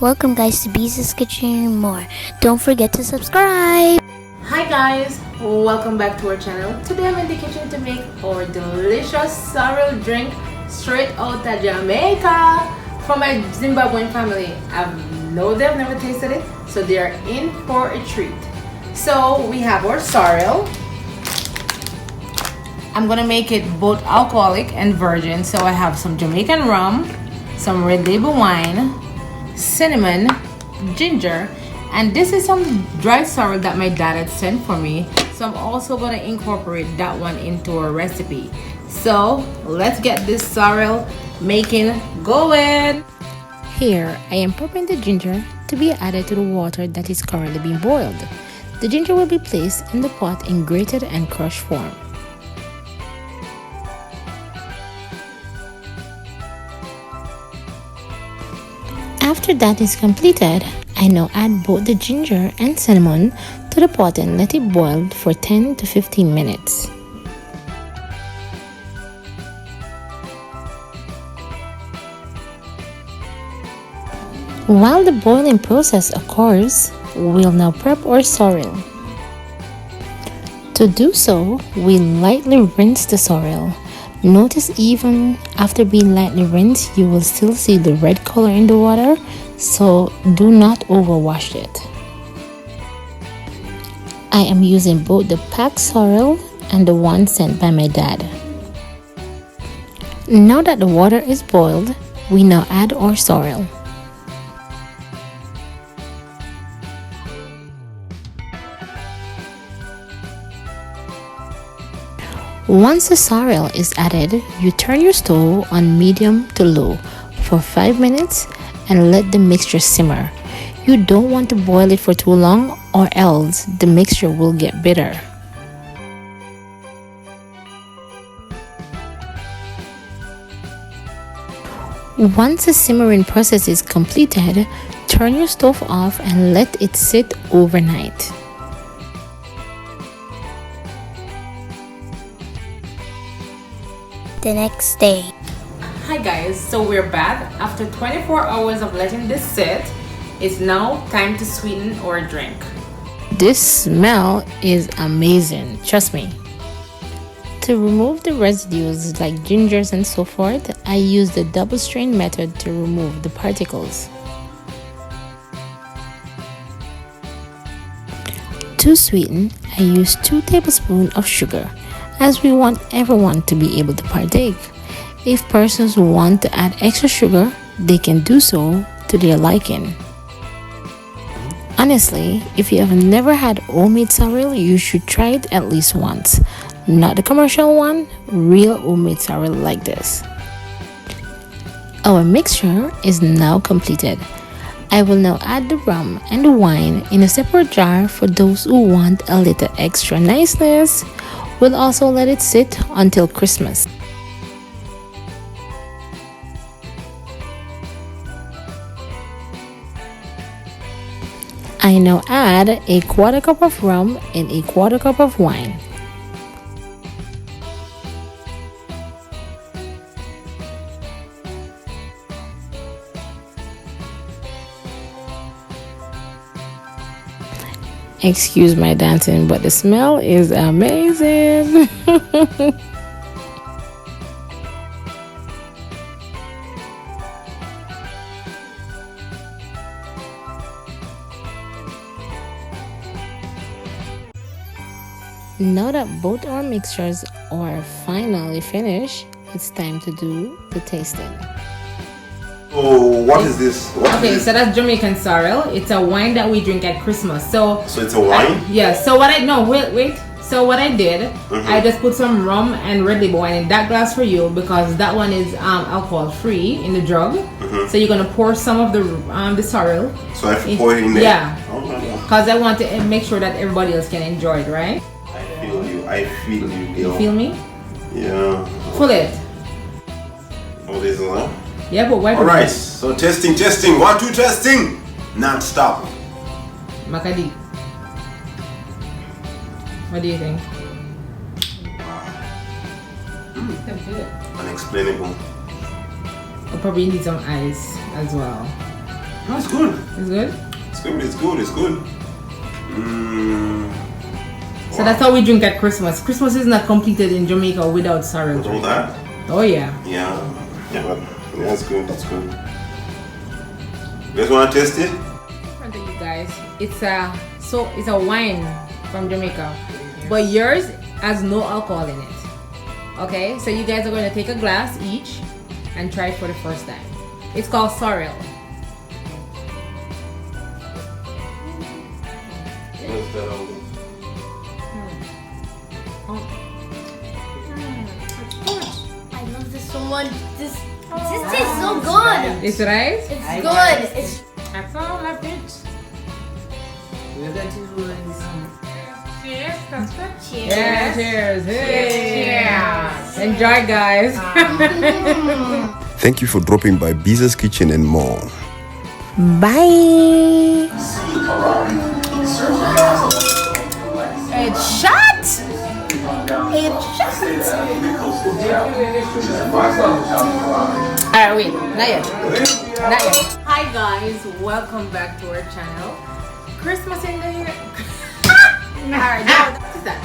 Welcome guys to Beezus Kitchen and more. Don't forget to subscribe. Hi guys, welcome back to our channel. Today I'm in the kitchen to make our delicious sorrel drink straight out of Jamaica from my Zimbabwean family. I know they've never tasted it, so they are in for a treat. So we have our sorrel. I'm gonna make it both alcoholic and virgin. So I have some Jamaican rum, some red label wine, cinnamon, ginger, and this is some dried sorrel that my dad had sent for me. So I'm also gonna incorporate that one into our recipe. So let's get this sorrel making going. Here I am prepping the ginger to be added to the water that is currently being boiled. The ginger will be placed in the pot in grated and crushed form. After that is completed, I now add both the ginger and cinnamon to the pot and let it boil for 10 to 15 minutes. While the boiling process occurs, we'll now prep our sorrel. To do so, we lightly rinse the sorrel. Notice even after being lightly rinsed, you will still see the red color in the water, so do not overwash it. I am using both the packed sorrel and the one sent by my dad. Now that the water is boiled, we now add our sorrel. Once the sorrel is added, you turn your stove on medium to low for 5 minutes and let the mixture simmer. You don't want to boil it for too long or else the mixture will get bitter. Once the simmering process is completed, turn your stove off and let it sit overnight. The next day. Hi guys, so we're back after 24 hours of letting this sit. It's now time to sweeten our drink. This smell is amazing, trust me. To remove the residues like gingers and so forth, I use the double strain method to remove the particles. To sweeten, I use 2 tablespoons of sugar, as we want everyone to be able to partake. If persons want to add extra sugar, they can do so to their liking. Honestly, if you have never had homemade sorrel, you should try it at least once. Not the commercial one, real homemade sorrel like this. Our mixture is now completed. I will now add the rum and the wine in a separate jar for those who want a little extra niceness. We'll also let it sit until Christmas. I now add a 1/4 cup of rum and a 1/4 cup of wine. Excuse my dancing, but the smell is amazing. Now that both our mixtures are finally finished, it's time to do the tasting. Oh, what is this? Okay, so that's Jamaican sorrel. It's a wine that we drink at Christmas. So it's a wine? Yeah, so what I wait. So what I did, I just put some rum and red label wine in that glass for you because that one is alcohol free in the jug. So you're gonna pour some of the sorrel. So I have to pour it in there? Yeah. Because I want to make sure that everybody else can enjoy it, right? I feel you, girl. You feel me? Yeah. Full it. Oh, this is one? Yeah, but why? Alright, so testing. 1, 2, testing. Non-stop. Makadi. What do you think? Unexplainable. I'll probably need some ice as well. No, it's good. It's good. It's good. It's good. It's good. So that's how we drink at Christmas. Christmas is not completed in Jamaica without sorrel With all drink. that? Oh yeah. Yeah. Yeah, but yeah, that's good. That's good. You guys want to taste it? Different to you guys. It's a wine from Jamaica, but yours has no alcohol in it. Okay, so you guys are going to take a glass each and try it for the first time. It's called sorrel. I love this so much. This tastes so good. It's right? It's good. It's That's all I it. cheers. That's good. Cheers. Yeah, cheers. Hey. Enjoy, guys. Thank you for dropping by Biza's Kitchen and more. Bye. It's shot. Alright, wait, not yet. Not yet. Hi guys, welcome back to our channel. Christmas in the year. Alright, now what is that?